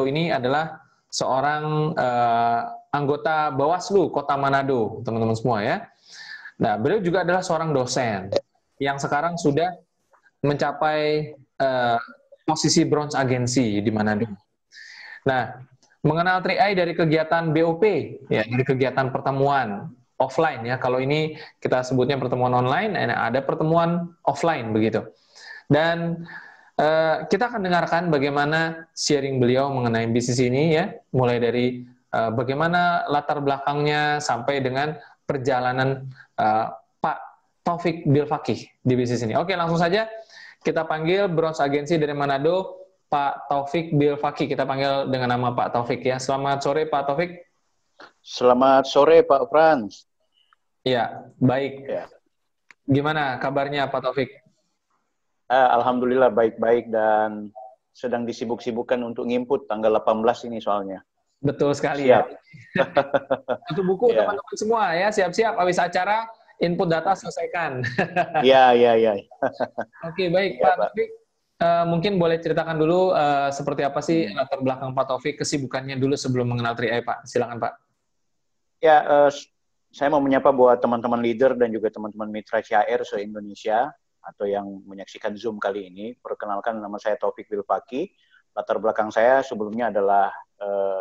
beliau ini adalah seorang anggota Bawaslu Kota Manado, teman-teman semua ya. Nah, beliau juga adalah seorang dosen yang sekarang sudah mencapai posisi bronze agensi di Manado. Nah, mengenal 3i dari kegiatan BOP, ya, dari kegiatan pertemuan offline ya. Kalau ini kita sebutnya pertemuan online, ada pertemuan offline begitu. Dan kita akan dengarkan bagaimana sharing beliau mengenai bisnis ini ya, mulai dari bagaimana latar belakangnya sampai dengan perjalanan Pak Taufik Bilfaqih di bisnis ini. Oke, langsung saja kita panggil bronze agensi dari Manado, Pak Taufik Bilfaqih. Kita panggil dengan nama Pak Taufik ya. Selamat sore Pak Taufik. Selamat sore Pak Frans. Ya, baik. Ya. Gimana kabarnya Pak Taufik? Alhamdulillah baik-baik dan sedang disibuk-sibukkan untuk nginput tanggal 18 ini soalnya. Betul sekali. Siap. Ya. Untuk buku teman-teman semua ya, siap-siap habis acara input data selesaikan. Iya. Oke, baik ya, Pak Taufik. Mungkin boleh ceritakan dulu seperti apa sih latar belakang Pak Taufik, kesibukannya dulu sebelum mengenal 3i, Pak. Silakan, Pak. Ya, saya mau menyapa buat teman-teman leader dan juga teman-teman mitra CHR se-Indonesia atau yang menyaksikan Zoom kali ini. Perkenalkan, nama saya Taufik Bilfaqih. Latar belakang saya sebelumnya adalah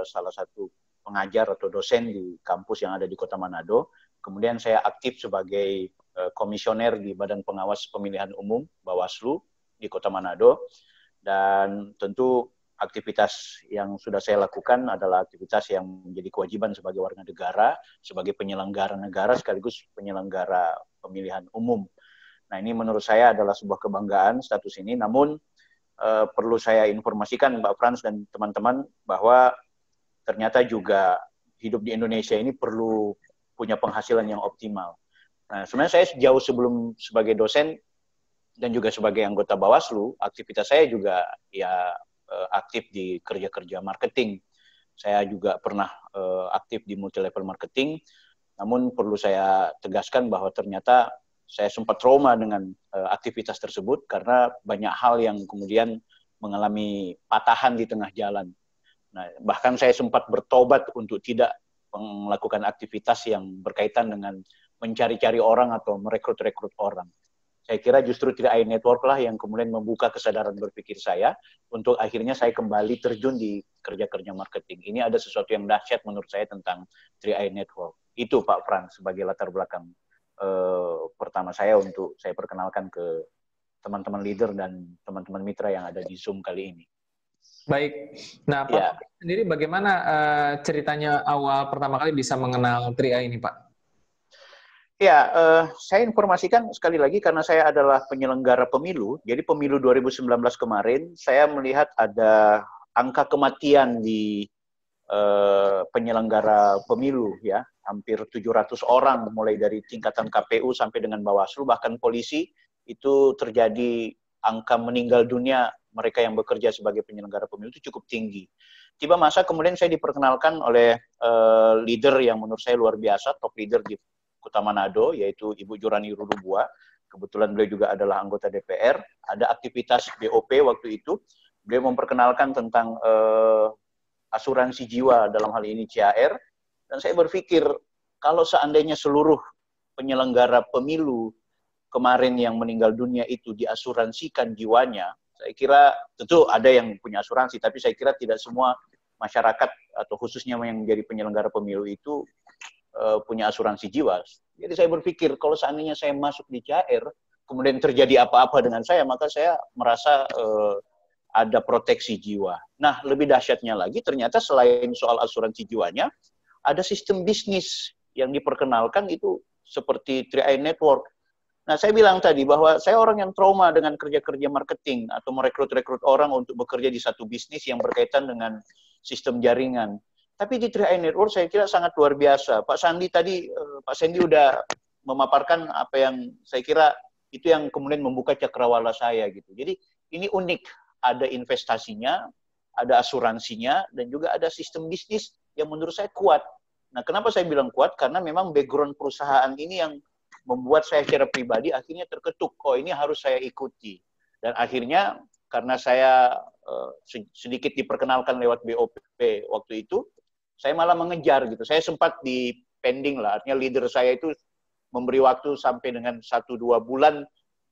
salah satu pengajar atau dosen di kampus yang ada di Kota Manado. Kemudian saya aktif sebagai komisioner di Badan Pengawas Pemilihan Umum Bawaslu di Kota Manado. Dan tentu aktivitas yang sudah saya lakukan adalah aktivitas yang menjadi kewajiban sebagai warga negara, sebagai penyelenggara negara sekaligus penyelenggara pemilihan umum. Nah, ini menurut saya adalah sebuah kebanggaan status ini. Namun perlu saya informasikan Mbak Frans dan teman-teman bahwa ternyata juga hidup di Indonesia ini perlu punya penghasilan yang optimal. Nah, sebenarnya saya jauh sebelum sebagai dosen dan juga sebagai anggota Bawaslu, aktivitas saya juga ya aktif di kerja-kerja marketing. Saya juga pernah aktif di multi level marketing. Namun perlu saya tegaskan bahwa ternyata saya sempat trauma dengan aktivitas tersebut karena banyak hal yang kemudian mengalami patahan di tengah jalan. Nah, bahkan saya sempat bertobat untuk tidak melakukan aktivitas yang berkaitan dengan mencari-cari orang atau merekrut-rekrut orang. Saya kira justru 3i Network lah yang kemudian membuka kesadaran berpikir saya untuk akhirnya saya kembali terjun di kerja-kerja marketing. Ini ada sesuatu yang dahsyat menurut saya tentang 3i Network. Itu Pak Frans sebagai latar belakang pertama saya untuk saya perkenalkan ke teman-teman leader dan teman-teman mitra yang ada di Zoom kali ini. Baik. Nah, Pak Taufik sendiri bagaimana ceritanya awal pertama kali bisa mengenal 3i ini, Pak? Ya, saya informasikan sekali lagi karena saya adalah penyelenggara pemilu. Jadi pemilu 2019 kemarin, saya melihat ada angka kematian di penyelenggara pemilu ya, hampir 700 orang mulai dari tingkatan KPU sampai dengan Bawaslu, bahkan polisi itu terjadi angka meninggal dunia mereka yang bekerja sebagai penyelenggara pemilu itu cukup tinggi. Tiba masa kemudian saya diperkenalkan oleh leader yang menurut saya luar biasa, top leader di Kota Manado, yaitu Ibu Jurani Rurubua. Kebetulan beliau juga adalah anggota DPR. Ada aktivitas BOP waktu itu. Beliau memperkenalkan tentang asuransi jiwa, dalam hal ini CHR, dan saya berpikir kalau seandainya seluruh penyelenggara pemilu kemarin yang meninggal dunia itu diasuransikan jiwanya, saya kira tentu ada yang punya asuransi, tapi saya kira tidak semua masyarakat atau khususnya yang menjadi penyelenggara pemilu itu punya asuransi jiwa. Jadi saya berpikir kalau seandainya saya masuk di CHR, kemudian terjadi apa-apa dengan saya, maka saya merasa ada proteksi jiwa. Nah, lebih dahsyatnya lagi, ternyata selain soal asuransi jiwanya, ada sistem bisnis yang diperkenalkan itu seperti 3i Network. Nah, saya bilang tadi bahwa saya orang yang trauma dengan kerja-kerja marketing atau merekrut-rekrut orang untuk bekerja di satu bisnis yang berkaitan dengan sistem jaringan. Tapi di 3i Network saya kira sangat luar biasa. Pak Sandi tadi, Pak Sandi udah memaparkan apa yang saya kira itu yang kemudian membuka cakrawala saya gitu. Jadi ini unik. Ada investasinya, ada asuransinya, dan juga ada sistem bisnis yang menurut saya kuat. Nah, kenapa saya bilang kuat? Karena memang background perusahaan ini yang membuat saya secara pribadi akhirnya terketuk. Oh, ini harus saya ikuti. Dan akhirnya karena saya sedikit diperkenalkan lewat BOP waktu itu, saya malah mengejar gitu. Saya sempat di pending lah, artinya leader saya itu memberi waktu sampai dengan 1-2 bulan,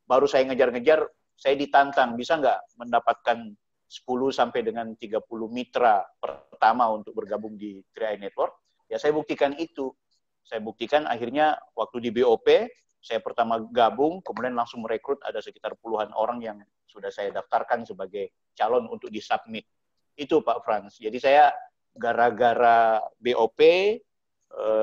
baru saya ngejar-ngejar, saya ditantang, bisa nggak mendapatkan 10 sampai dengan 30 mitra pertama untuk bergabung di 3i Network. Ya saya buktikan itu. Saya buktikan akhirnya waktu di BOP, saya pertama gabung, kemudian langsung merekrut ada sekitar puluhan orang yang sudah saya daftarkan sebagai calon untuk disubmit. Itu Pak Frans. Jadi saya gara-gara BOP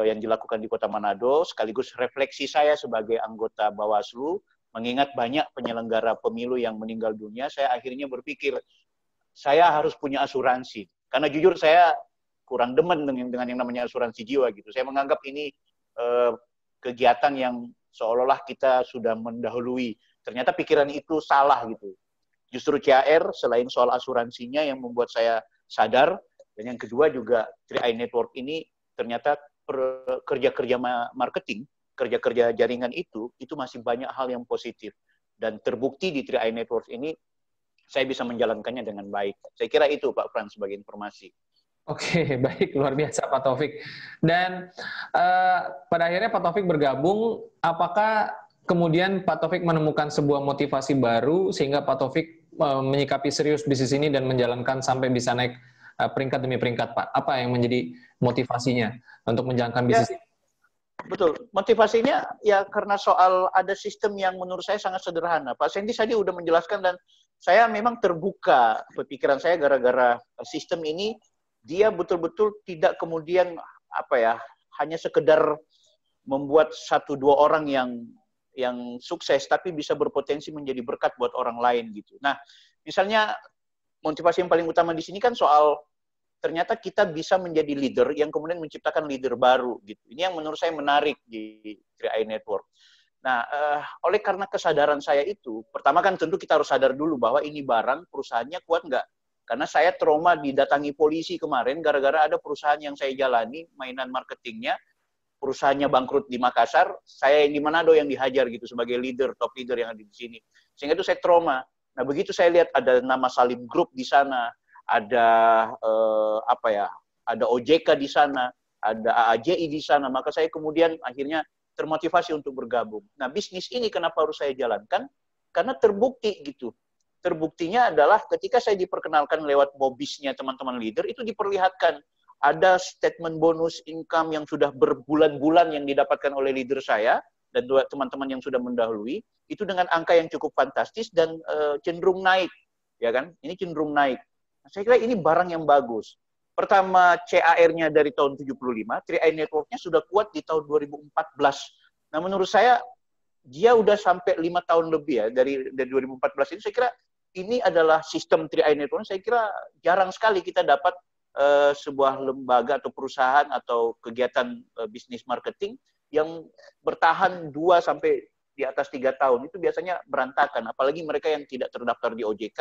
yang dilakukan di Kota Manado, sekaligus refleksi saya sebagai anggota Bawaslu, mengingat banyak penyelenggara pemilu yang meninggal dunia, saya akhirnya berpikir, saya harus punya asuransi. Karena jujur saya kurang demen dengan yang namanya asuransi jiwa gitu. Saya menganggap ini kegiatan yang seolah-olah kita sudah mendahului. Ternyata pikiran itu salah gitu. Justru CAR selain soal asuransinya yang membuat saya sadar, dan yang kedua juga 3i Network ini ternyata kerja-kerja marketing, kerja-kerja jaringan itu masih banyak hal yang positif. Dan terbukti di 3i Network ini, saya bisa menjalankannya dengan baik. Saya kira itu Pak Frans sebagai informasi. Oke, baik, luar biasa Pak Taufik. Dan pada akhirnya Pak Taufik bergabung, apakah kemudian Pak Taufik menemukan sebuah motivasi baru sehingga Pak Taufik menyikapi serius bisnis ini dan menjalankan sampai bisa naik peringkat demi peringkat, Pak? Apa yang menjadi motivasinya untuk menjalankan bisnis ini? Betul, motivasinya ya karena soal ada sistem yang menurut saya sangat sederhana. Pak Sandy tadi udah menjelaskan dan saya memang terbuka pikiran saya gara-gara sistem ini. Dia betul-betul tidak kemudian hanya sekedar membuat 1-2 orang yang sukses, tapi bisa berpotensi menjadi berkat buat orang lain gitu. Nah, misalnya motivasi yang paling utama di sini kan soal ternyata kita bisa menjadi leader yang kemudian menciptakan leader baru gitu. Ini yang menurut saya menarik di 3i Network. Nah, oleh karena kesadaran saya itu, pertama kan tentu kita harus sadar dulu bahwa ini barang perusahaannya kuat nggak? Karena saya trauma didatangi polisi kemarin gara-gara ada perusahaan yang saya jalani, mainan marketingnya, perusahaannya bangkrut di Makassar, saya yang di Manado yang dihajar gitu sebagai leader, top leader yang ada di sini. Sehingga itu saya trauma. Nah begitu saya lihat ada nama Salim Group di sana, ada ada OJK di sana, ada AAJI di sana, maka saya kemudian akhirnya termotivasi untuk bergabung. Nah bisnis ini kenapa harus saya jalankan? Karena terbukti gitu. Terbuktinya adalah ketika saya diperkenalkan lewat mobisnya teman-teman leader, itu diperlihatkan ada statement bonus income yang sudah berbulan-bulan yang didapatkan oleh leader saya dan teman-teman yang sudah mendahului, itu dengan angka yang cukup fantastis dan cenderung naik, ya kan? Ini cenderung naik. Nah, saya kira ini barang yang bagus. Pertama, CAR-nya dari tahun 75, 3i Network-nya sudah kuat di tahun 2014. Nah, menurut saya, dia udah sampai 5 tahun lebih ya, dari 2014 ini, saya kira ini adalah sistem 3i Network. Saya kira jarang sekali kita dapat sebuah lembaga atau perusahaan atau kegiatan bisnis marketing yang bertahan 2 sampai di atas 3 tahun. Itu biasanya berantakan. Apalagi mereka yang tidak terdaftar di OJK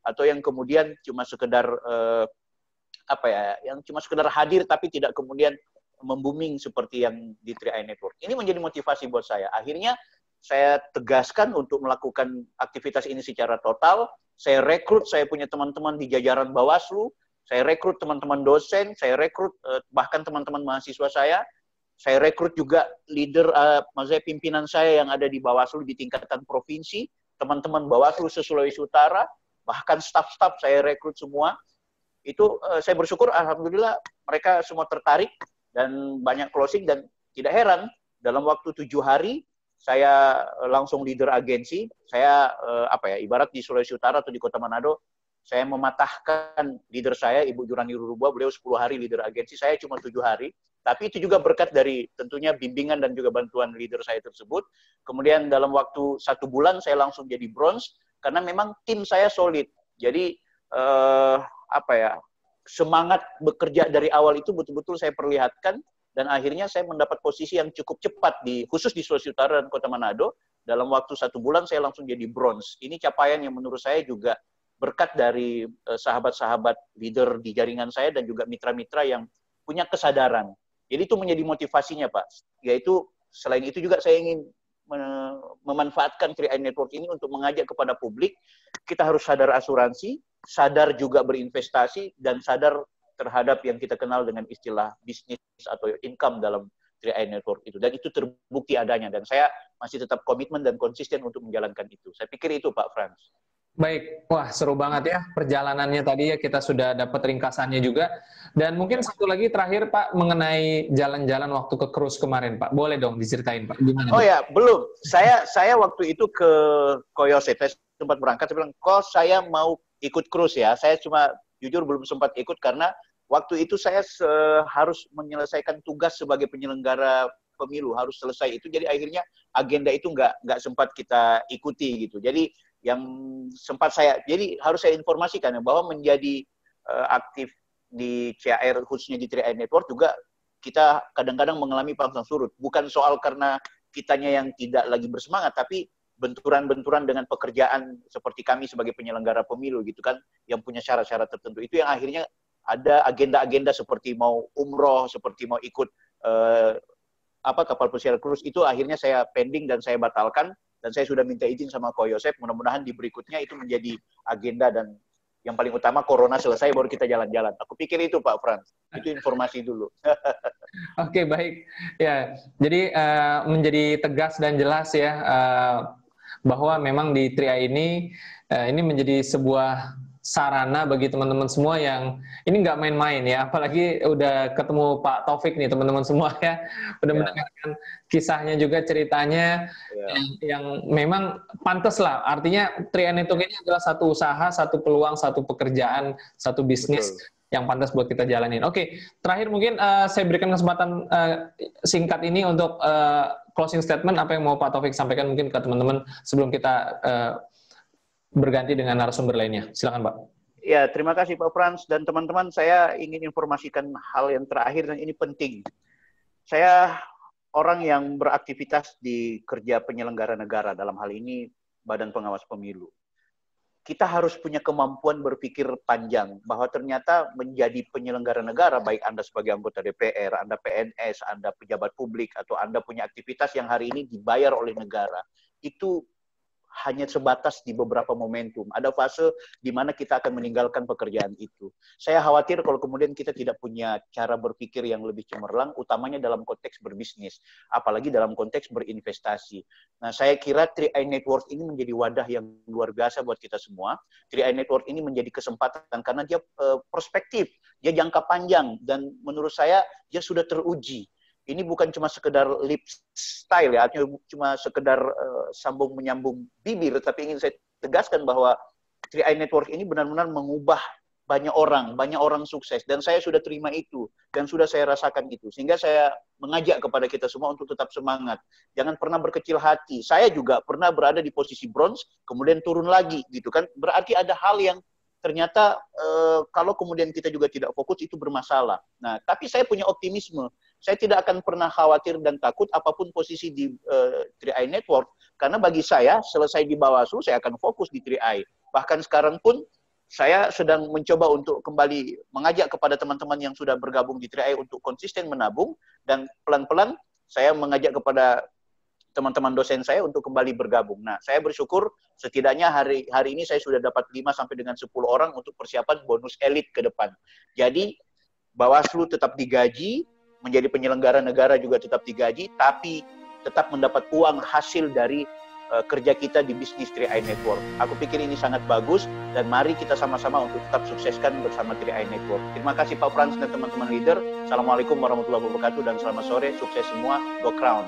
atau yang kemudian cuma sekedar yang cuma sekedar hadir tapi tidak kemudian membuming seperti yang di 3i Network. Ini menjadi motivasi buat saya. Akhirnya saya tegaskan untuk melakukan aktivitas ini secara total. Saya rekrut, saya punya teman-teman di jajaran Bawaslu, saya rekrut teman-teman dosen, saya rekrut bahkan teman-teman mahasiswa saya rekrut juga leader, maksudnya pimpinan saya yang ada di Bawaslu di tingkatan provinsi, teman-teman Bawaslu se-Sulawesi Utara, bahkan staf-staf saya rekrut semua. Itu saya bersyukur, alhamdulillah mereka semua tertarik dan banyak closing dan tidak heran dalam waktu 7 hari saya langsung leader agensi. Saya ibarat di Sulawesi Utara atau di Kota Manado, saya mematahkan leader saya, Ibu Jurani Rurubua, beliau 10 hari leader agensi, saya cuma 7 hari. Tapi itu juga berkat dari tentunya bimbingan dan juga bantuan leader saya tersebut. Kemudian dalam waktu 1 bulan saya langsung jadi bronze, karena memang tim saya solid. Jadi semangat bekerja dari awal itu betul-betul saya perlihatkan. Dan akhirnya saya mendapat posisi yang cukup cepat, khusus di Sulawesi Utara dan Kota Manado. Dalam waktu 1 bulan saya langsung jadi bronze. Ini capaian yang menurut saya juga berkat dari sahabat-sahabat leader di jaringan saya dan juga mitra-mitra yang punya kesadaran. Jadi itu menjadi motivasinya Pak. Yaitu selain itu juga saya ingin memanfaatkan 3i Network ini untuk mengajak kepada publik, kita harus sadar asuransi, sadar juga berinvestasi, dan sadar terhadap yang kita kenal dengan istilah bisnis atau income dalam 3i Network itu. Dan itu terbukti adanya. Dan saya masih tetap komitmen dan konsisten untuk menjalankan itu. Saya pikir itu, Pak Frans. Baik, wah seru banget ya perjalanannya tadi ya, kita sudah dapat ringkasannya juga. Dan mungkin satu lagi terakhir Pak, mengenai jalan-jalan waktu ke cruise kemarin Pak. Boleh dong diceritain Pak, gimana? Oh ya, belum. Saya waktu itu ke Koyose, saya sempat berangkat, saya bilang, kok saya mau ikut cruise ya. Saya cuma jujur belum sempat ikut karena waktu itu saya harus menyelesaikan tugas sebagai penyelenggara pemilu, harus selesai itu. Jadi akhirnya agenda itu nggak sempat kita ikuti gitu. Jadi yang sempat jadi harus saya informasikan ya, bahwa menjadi aktif di CAR khususnya di 3i Network juga kita kadang-kadang mengalami pasang surut. Bukan soal karena kitanya yang tidak lagi bersemangat, tapi benturan-benturan dengan pekerjaan seperti kami sebagai penyelenggara pemilu gitu kan, yang punya syarat-syarat tertentu. Itu yang akhirnya ada agenda-agenda seperti mau umroh, seperti mau ikut kapal pesiar cruise, itu akhirnya saya pending dan saya batalkan. Dan saya sudah minta izin sama Ko Yosef, mudah-mudahan di berikutnya itu menjadi agenda, dan yang paling utama corona selesai baru kita jalan-jalan. Aku pikir itu Pak Frans, itu informasi dulu. Oke, baik. Ya, jadi menjadi tegas dan jelas ya, bahwa memang di 3i ini menjadi sebuah sarana bagi teman-teman semua yang ini nggak main-main ya, apalagi udah ketemu Pak Taufik nih teman-teman semua ya, udah mendengarkan kisahnya juga, ceritanya yang memang pantas lah, artinya 3i Network ini adalah satu usaha, satu peluang, satu pekerjaan, satu bisnis yang pantas buat kita jalanin. Oke, terakhir mungkin saya berikan kesempatan singkat ini untuk closing statement, apa yang mau Pak Taufik sampaikan mungkin ke teman-teman sebelum kita berganti dengan narasumber lainnya. Silakan, Pak. Ya, terima kasih Pak Frans dan teman-teman. Saya ingin informasikan hal yang terakhir dan ini penting. Saya orang yang beraktivitas di kerja penyelenggara negara, dalam hal ini Badan Pengawas Pemilu. Kita harus punya kemampuan berpikir panjang, bahwa ternyata menjadi penyelenggara negara, baik Anda sebagai anggota DPR, Anda PNS, Anda pejabat publik, atau Anda punya aktivitas yang hari ini dibayar oleh negara, itu hanya sebatas di beberapa momentum. Ada fase di mana kita akan meninggalkan pekerjaan itu. Saya khawatir kalau kemudian kita tidak punya cara berpikir yang lebih cemerlang, utamanya dalam konteks berbisnis, apalagi dalam konteks berinvestasi. Nah, saya kira 3i Network ini menjadi wadah yang luar biasa buat kita semua. 3i Network ini menjadi kesempatan karena dia perspektif, dia jangka panjang, dan menurut saya dia sudah teruji. Ini bukan cuma sekedar lip style ya, artinya cuma sekedar sambung menyambung bibir, tapi ingin saya tegaskan bahwa 3i Network ini benar-benar mengubah banyak orang sukses, dan saya sudah terima itu, dan sudah saya rasakan itu, sehingga saya mengajak kepada kita semua untuk tetap semangat, jangan pernah berkecil hati. Saya juga pernah berada di posisi bronze, kemudian turun lagi, gitu kan, berarti ada hal yang ternyata kalau kemudian kita juga tidak fokus itu bermasalah. Nah, tapi saya punya optimisme. Saya tidak akan pernah khawatir dan takut apapun posisi di 3i Network, karena bagi saya selesai di Bawaslu saya akan fokus di 3i. Bahkan sekarang pun saya sedang mencoba untuk kembali mengajak kepada teman-teman yang sudah bergabung di 3i untuk konsisten menabung, dan pelan-pelan saya mengajak kepada teman-teman dosen saya untuk kembali bergabung. Nah, saya bersyukur setidaknya hari ini saya sudah dapat 5 sampai dengan 10 orang untuk persiapan bonus elit ke depan. Jadi Bawaslu tetap digaji, menjadi penyelenggara negara juga tetap digaji, tapi tetap mendapat uang hasil dari kerja kita di bisnis 3i Network. Aku pikir ini sangat bagus, dan mari kita sama-sama untuk tetap sukseskan bersama 3i Network. Terima kasih Pak Frans dan teman-teman leader. Assalamualaikum warahmatullahi wabarakatuh, dan selamat sore, sukses semua, go Crown.